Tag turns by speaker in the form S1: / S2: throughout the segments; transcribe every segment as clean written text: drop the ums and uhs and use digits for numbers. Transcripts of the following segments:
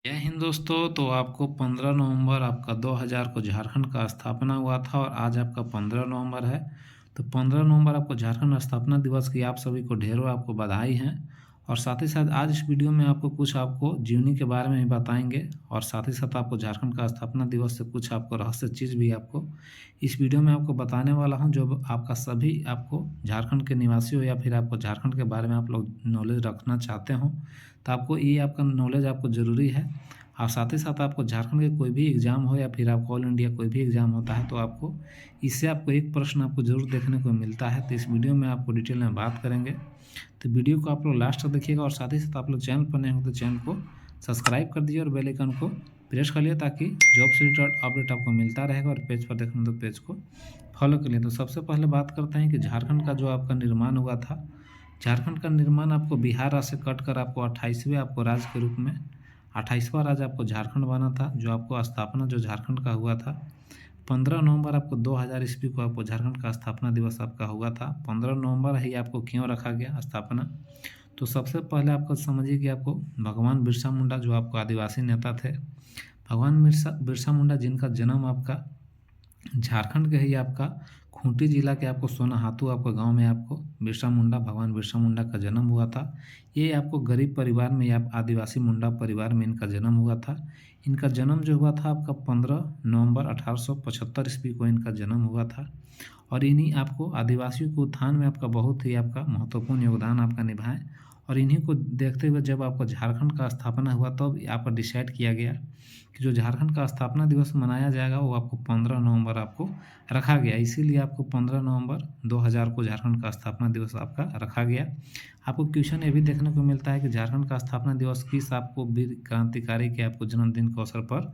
S1: जय हिंद दोस्तों। तो आपको 15 नवंबर आपका 2000 को झारखंड का स्थापना हुआ था और आज आपका 15 नवंबर है। तो 15 नवंबर आपको झारखंड स्थापना दिवस की आप सभी को ढेरों आपको बधाई हैं। और साथ ही साथ आज इस वीडियो में आपको कुछ आपको जीवनी के बारे में भी बताएंगे और साथ ही साथ आपको झारखंड का स्थापना दिवस से कुछ आपको रहस्य चीज़ भी आपको इस वीडियो में आपको बताने वाला हूं, जो आपका सभी आपको झारखंड के निवासी हो या फिर आपको झारखंड के बारे में आप लोग नॉलेज रखना चाहते हो तो आपको ये आपका नॉलेज आपको ज़रूरी है। और साथ ही साथ आपको झारखंड के कोई भी एग्ज़ाम हो या फिर आपको ऑल इंडिया कोई भी एग्ज़ाम होता है तो आपको इससे आपको एक प्रश्न आपको ज़रूर देखने को मिलता है। तो इस वीडियो में आपको डिटेल में बात करेंगे, तो वीडियो को आप लोग लास्ट तक देखिएगा। और साथ ही साथ आप लोग चैनल पर नए हो तो चैनल को सब्सक्राइब कर दीजिए और बेल आइकन को प्रेस कर लिए ताकि जॉब से रिलेटेड अपडेट आपको मिलता रहेगा। और पेज पर देखना तो पेज को फॉलो कर लिए। तो सबसे पहले बात करते हैं कि झारखंड का जो आपका निर्माण हुआ था। झारखंड का निर्माण आपको बिहार राज्य से कट कर आपको 28वें आपको राज्य के रूप में 28वां राज्य आपको झारखंड बना था। जो आपको स्थापना जो झारखंड का हुआ था 15 नवंबर आपको 2000 ईस्वी को आपको झारखंड का स्थापना दिवस आपका हुआ था। 15 नवंबर ही आपको क्यों रखा गया स्थापना, तो सबसे पहले आपको समझिए कि आपको भगवान बिरसा मुंडा जो आपको आदिवासी नेता थे, भगवान बिरसा बिरसा मुंडा जिनका जन्म आपका झारखंड के ही आपका खूंटी जिला के आपको सोनाहातू आपका गांव में आपको बिरसा मुंडा भगवान बिरसा मुंडा का जन्म हुआ था। ये आपको गरीब परिवार में या आदिवासी मुंडा परिवार में इनका जन्म हुआ था। इनका जन्म जो हुआ था आपका 15 नवंबर 1875 ईस्वी को इनका जन्म हुआ था। और इन्हीं आपको आदिवासियों के उत्थान में आपका बहुत ही आपका महत्वपूर्ण योगदान आपका निभाएं। और इन्हीं को देखते हुए जब आपका झारखंड का स्थापना हुआ तब आपका डिसाइड किया गया कि जो झारखंड का स्थापना दिवस मनाया जाएगा वो आपको 15 नवंबर आपको रखा गया। इसीलिए आपको 15 नवंबर 2000 को झारखंड का स्थापना दिवस आपका रखा गया। आपको क्वेश्चन ये भी देखने को मिलता है कि झारखंड का स्थापना दिवस किस आपको वीर क्रांतिकारी के आपको जन्मदिन के अवसर पर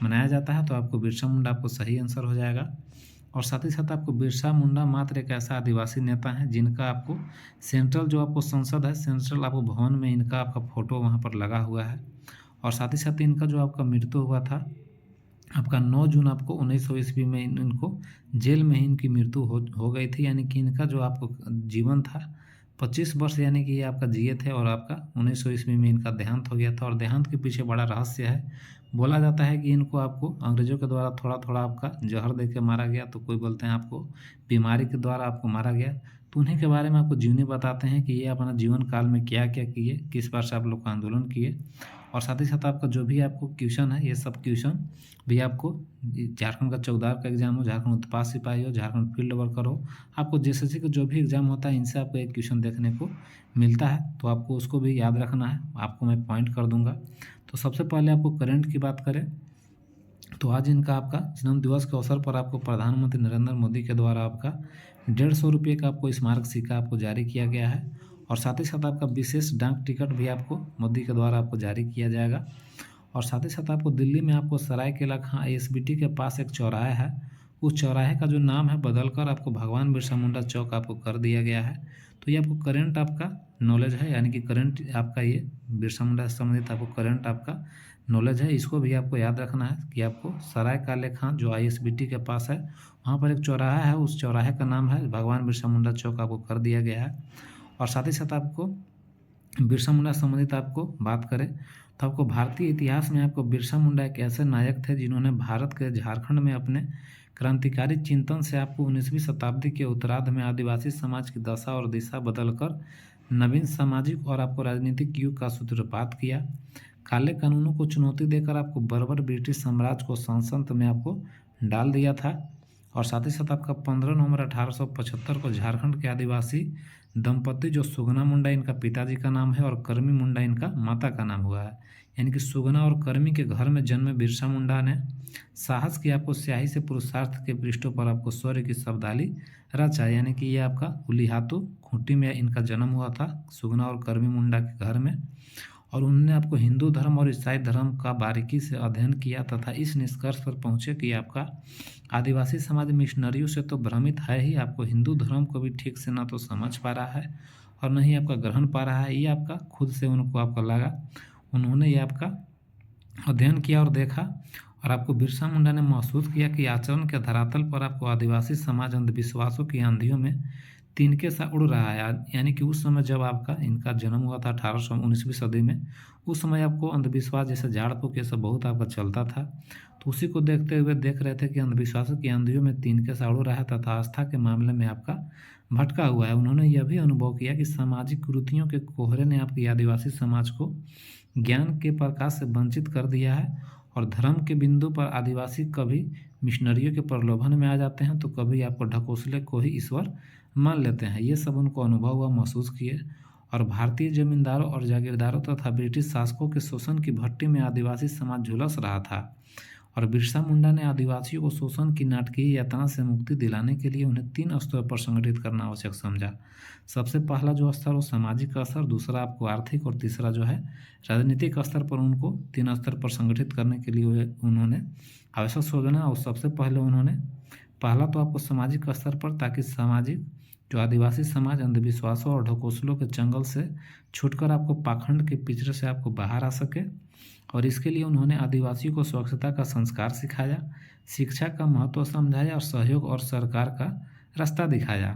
S1: मनाया जाता है, तो आपको बिरसा मुंडा आपको सही आंसर हो जाएगा। और साथ ही साथ आपको बिरसा मुंडा मात्र एक ऐसा आदिवासी नेता है जिनका आपको सेंट्रल जो आपको संसद है सेंट्रल आपको भवन में इनका आपका फोटो वहाँ पर लगा हुआ है। और साथ ही साथ इनका जो आपका मृत्यु हुआ था आपका 9 जून आपको 1900 ईस्वी में इनको जेल में ही इनकी मृत्यु हो गई थी। यानी कि इनका जो आपको जीवन था 25 वर्ष यानी कि ये आपका जिए थे और आपका 1900 ईस्वी में इनका देहांत हो गया था। और देहांत के पीछे बड़ा रहस्य है। बोला जाता है कि इनको आपको अंग्रेजों के द्वारा थोड़ा थोड़ा आपका जहर दे के मारा गया, तो कोई बोलते हैं आपको बीमारी के द्वारा आपको मारा गया। तो उन्हीं के बारे में आपको जीवनी बताते हैं कि ये अपना जीवन काल में क्या क्या किए, किस बार से आप लोग का आंदोलन किए। और साथ ही साथ आपका जो भी आपको क्वेश्चन है ये सब क्वेश्चन भी आपको झारखंड का चौकीदार का एग्जाम हो, झारखंड उत्पाद सिपाही हो, झारखंड फील्ड वर्कर हो, आपको जैसे का जो भी एग्जाम होता है इनसे आपको एक क्वेश्चन देखने को मिलता है। तो आपको उसको भी याद रखना है, आपको मैं पॉइंट कर दूंगा। तो सबसे पहले आपको करंट की बात करें तो आज इनका आपका जन्म दिवस के अवसर पर आपको प्रधानमंत्री नरेंद्र मोदी के द्वारा आपका 150 रुपये का आपको स्मारक सिक्का आपको जारी किया गया है। और साथ ही साथ आपका विशेष डाक टिकट भी आपको मोदी के द्वारा आपको जारी किया जाएगा। और साथ ही साथ आपको दिल्ली में आपको सरायकेला खां आईएसबीटी के पास एक चौराहा है, उस चौराहे का जो नाम है बदलकर आपको भगवान बिरसा मुंडा चौक आपको कर दिया गया है। तो ये आपको करंट आपका नॉलेज है, यानी कि करंट आपका ये बिरसा मुंडा से संबंधित आपको करंट आपका नॉलेज है। इसको भी आपको याद रखना है कि आपको सराय काले खां जो आईएसबीटी के पास है वहाँ पर एक चौराहा है, उस चौराहे का नाम है भगवान बिरसा मुंडा चौक आपको कर दिया गया है। और साथ ही साथ आपको बिरसा मुंडा से संबंधित आपको बात करें तो आपको भारतीय इतिहास में आपको बिरसा मुंडा एक ऐसे नायक थे जिन्होंने भारत के झारखंड में अपने क्रांतिकारी चिंतन से आपको 19वीं शताब्दी के उत्तरार्ध में आदिवासी समाज की दशा और दिशा बदलकर नवीन सामाजिक और आपको राजनीतिक युग का सूत्रपात किया। काले कानूनों को चुनौती देकर आपको बर्बर ब्रिटिश साम्राज्य को संसद में आपको डाल दिया था। और साथ ही साथ आपका 15 नवंबर 1875 को झारखंड के आदिवासी दंपति जो सुगना मुंडा इनका पिताजी का नाम है और कर्मी मुंडा इनका माता का नाम हुआ है, यानी कि सुगना और कर्मी के घर में जन्मे बिरसा मुंडा ने साहस की आपको स्याही से पुरुषार्थ के पृष्ठों पर आपको शौर्य की शब्दावली रचा। यानी कि ये आपका उलिहातू खूंटी में इनका जन्म हुआ था सुगना और कर्मी मुंडा के घर में। और उन्होंने आपको हिंदू धर्म और ईसाई धर्म का बारीकी से अध्ययन किया तथा इस निष्कर्ष पर पहुंचे कि आपका आदिवासी समाज मिशनरियों से तो भ्रमित है ही, आपको हिंदू धर्म को भी ठीक से ना तो समझ पा रहा है और न ही आपका ग्रहण पा रहा है। ये आपका खुद से उनको आपका लगा, उन्होंने ये आपका अध्ययन किया और देखा। और आपको बिरसा मुंडा ने महसूस किया कि आचरण के धरातल पर आपको आदिवासी समाज अंधविश्वासों की आंधियों में तिनके सा उड़ रहा है। यानी कि उस समय जब आपका इनका जन्म हुआ था 1819वीं सदी में, उस समय आपको अंधविश्वास जैसे झाड़ फूँक ये सब बहुत आपका चलता था। तो उसी को देखते हुए देख रहे थे कि अंधविश्वासों की आंधियों में तिनके सा उड़ रहा है तथा आस्था के मामले में आपका भटका हुआ है। उन्होंने यह भी अनुभव किया कि सामाजिक कुरीतियों के कोहरे ने आपकी आदिवासी समाज को ज्ञान के प्रकाश से वंचित कर दिया है और धर्म के बिंदु पर आदिवासी कभी मिशनरियों के प्रलोभन में आ जाते हैं तो कभी आपको ढकोसले को ही ईश्वर मान लेते हैं। ये सब उनको अनुभव हुआ, महसूस किए और भारतीय जमींदारों और जागीरदारों तथा ब्रिटिश शासकों के शोषण की भट्टी में आदिवासी समाज झुलस रहा था और बिरसा मुंडा ने आदिवासियों को शोषण की नाटकीय यातना से मुक्ति दिलाने के लिए उन्हें 3 स्तरों पर संगठित करना आवश्यक समझा। सबसे पहला जो स्तर वो सामाजिक स्तर, दूसरा आपको आर्थिक और तीसरा जो है राजनीतिक स्तर पर उनको 3 स्तर पर संगठित करने के लिए उन्होंने आवश्यक सोचना। और सबसे पहले उन्होंने पहला तो आपको सामाजिक स्तर पर, ताकि सामाजिक जो आदिवासी समाज अंधविश्वासों और ढकोसलों के चंगल से छूटकर आपको पाखंड के पिंजरे से आपको बाहर आ सके। और इसके लिए उन्होंने आदिवासियों को स्वच्छता का संस्कार सिखाया, शिक्षा का महत्व समझाया और सहयोग और सरकार का रास्ता दिखाया।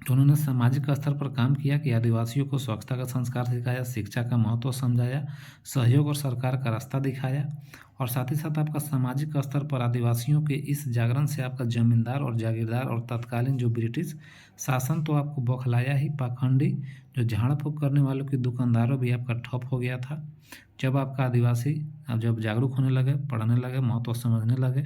S1: तो उन्होंने सामाजिक स्तर पर काम किया कि आदिवासियों को स्वच्छता का संस्कार सिखाया, शिक्षा का महत्व समझाया, सहयोग और सरकार का रास्ता दिखाया। और साथ ही साथ आपका सामाजिक स्तर पर आदिवासियों के इस जागरण से आपका जमींदार और जागीरदार और तत्कालीन जो ब्रिटिश शासन तो आपको बौखलाया ही, पाखंडी जो झाड़ फूँक करने वालों की दुकानदारों भी आपका ठप हो गया था। जब आपका आदिवासी अब जब जागरूक होने लगे, पढ़ने लगे, महत्व समझने लगे,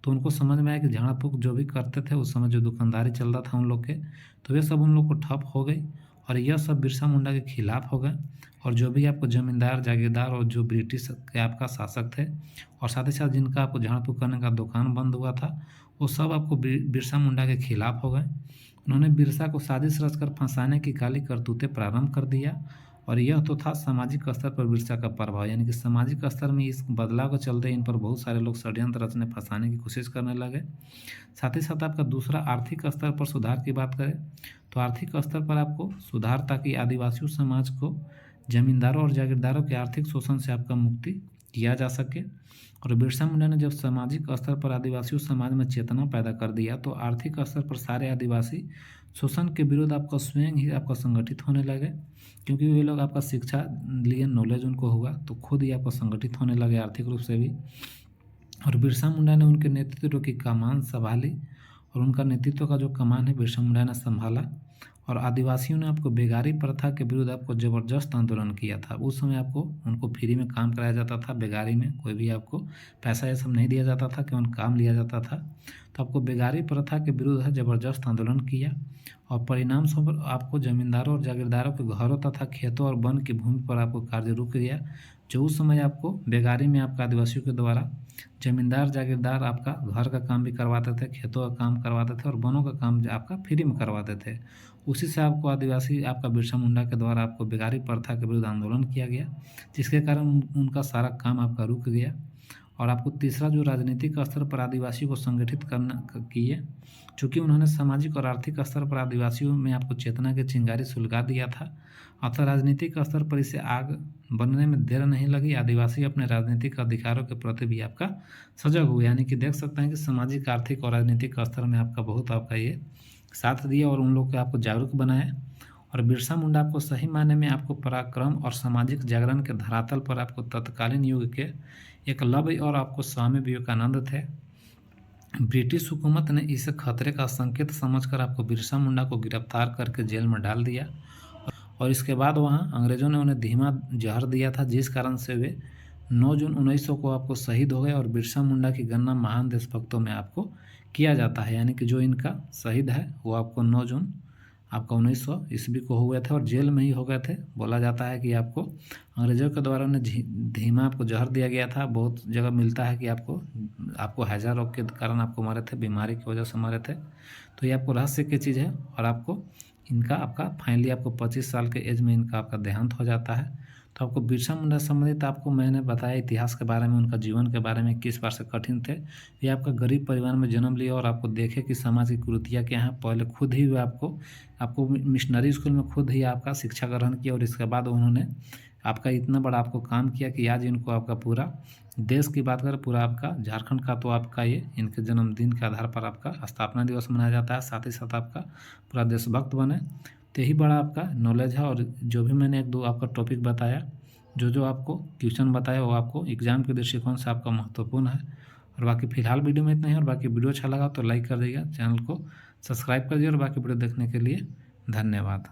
S1: तो उनको समझ में आया कि झाड़ फूँक जो भी करते थे उस समय जो दुकानदारी चल रहा था उन लोग के, तो वे सब उन लोग को ठप हो गई और यह सब बिरसा मुंडा के खिलाफ हो गए। और जो भी आपको जमींदार, जागीरदार और जो ब्रिटिश के आपका शासक थे और साथ ही साथ जिनका आपको झाड़ फूँक करने का दुकान बंद हुआ था, वो सब आपको बिरसा मुंडा के खिलाफ हो गए। उन्होंने बिरसा को साजिश रचकर फंसाने की काली करतूतें प्रारंभ कर दिया। और यह तो था सामाजिक स्तर पर बिरसा का प्रभाव, यानी कि सामाजिक स्तर में इस बदलाव के चलते इन पर बहुत सारे लोग षड्यंत्र रचने, फंसाने की कोशिश करने लगे। साथ ही साथ आपका दूसरा आर्थिक स्तर पर सुधार की बात करें तो आर्थिक स्तर पर आपको सुधार, ताकि आदिवासी समाज को जमींदारों और जागीरदारों के आर्थिक शोषण से आपका मुक्ति किया जा सके। और बिरसा मुंडा ने जब सामाजिक स्तर पर आदिवासी समाज में चेतना पैदा कर दिया तो आर्थिक स्तर पर सारे आदिवासी शोषण के विरुद्ध आपका स्वयं ही आपका संगठित होने लगे, क्योंकि वे लोग आपका शिक्षा लिए, नॉलेज उनको हुआ तो खुद ही आपका संगठित होने लगे आर्थिक रूप से भी। और बिरसा मुंडा ने उनके नेतृत्व की कमान संभाली और उनका नेतृत्व का जो कमान है बिरसा मुंडा ने संभाला। और आदिवासियों ने आपको बेगारी प्रथा के विरुद्ध आपको ज़बरदस्त आंदोलन किया था। उस समय आपको उनको फ्री में काम कराया जाता था, बेगारी में कोई भी आपको पैसा ये सब नहीं दिया जाता था, केवल काम लिया जाता था। तो आपको बेगारी प्रथा के विरुद्ध ज़बरदस्त आंदोलन किया और परिणाम स्वरूप आपको जमींदारों और जागीरदारों के घरों तथा खेतों और वन की भूमि पर आपको कार्य रुक गया। जो उस समय आपको बेगारी में आपका आदिवासियों के द्वारा जमींदार जागीरदार आपका घर का काम भी करवाते थे, खेतों का काम करवाते थे और वनों का काम आपका फ्री में करवाते थे। उसी से आपको आदिवासी आपका बिरसा मुंडा के द्वारा आपको बेगारी प्रथा के विरुद्ध आंदोलन किया गया, जिसके कारण उनका सारा काम आपका रुक गया। और आपको तीसरा जो राजनीतिक स्तर पर आदिवासियों को संगठित करना किए, चूँकि उन्होंने सामाजिक और आर्थिक स्तर पर आदिवासियों में आपको चेतना की चिंगारी सुलगा दिया था, अतः राजनीतिक स्तर पर इसे आग बनने में देर नहीं लगी। आदिवासी अपने राजनीतिक अधिकारों के प्रति भी आपका सजग हुए, यानी कि देख सकते हैं कि सामाजिक, आर्थिक और राजनीतिक स्तर में आपका बहुत आपका ये साथ दिया और उन लोग को आपको जागरूक बनाया। और बिरसा मुंडा आपको सही मायने में आपको पराक्रम और सामाजिक जागरण के धरातल पर आपको तत्कालीन युग के एकलव्य और आपको स्वामी विवेकानंद थे। ब्रिटिश हुकूमत ने इस खतरे का संकेत समझकर आपको बिरसा मुंडा को गिरफ्तार करके जेल में डाल दिया और इसके बाद वहाँ अंग्रेज़ों ने उन्हें धीमा जहर दिया था, जिस कारण से वे 9 जून 1900 को आपको शहीद हो गए। और बिरसा मुंडा की गणना महान देशभक्तों में आपको किया जाता है, यानी कि जो इनका शहीद है वो आपको 9 जून आपका 1900 ईस्वी को हुए थे और जेल में ही हो गए थे। बोला जाता है कि आपको अंग्रेज़ों के द्वारा उन्हें धीमा आपको जहर दिया गया था। बहुत जगह मिलता है कि आपको हैजा रोग के कारण आपको मरे थे, बीमारी की वजह से मरे थे। तो ये आपको रहस्य की चीज़ है। और आपको इनका आपका फाइनली आपको 25 साल के एज में इनका आपका देहांत हो जाता है। तो आपको बिरसा मुंडा संबंधित आपको मैंने बताया इतिहास के बारे में, उनका जीवन के बारे में, किस बार से कठिन थे। ये आपका गरीब परिवार में जन्म लिया और आपको देखे कि समाज की कुरीतियाँ क्या हैं। पहले खुद ही वे आपको मिशनरी स्कूल में खुद ही आपका शिक्षा ग्रहण किया और इसके बाद उन्होंने आपका इतना बड़ा आपको काम किया कि आज इनको आपका पूरा देश की बात करें, पूरा आपका झारखंड का तो आपका ये इनके जन्मदिन के आधार पर आपका स्थापना दिवस मनाया जाता है। साथ ही साथ आपका पूरा देशभक्त बने, तो यही बड़ा आपका नॉलेज है। और जो भी मैंने 1-2 आपका टॉपिक बताया, जो आपको क्वेश्चन बताया, वो आपको एग्ज़ाम के दृष्टिकोण से आपका महत्वपूर्ण है। और बाकी फ़िलहाल वीडियो में इतना ही। और बाकी वीडियो अच्छा लगा तो लाइक कर दीजिएगा, चैनल को सब्सक्राइब कर दीजिए। और बाकी वीडियो देखने के लिए धन्यवाद।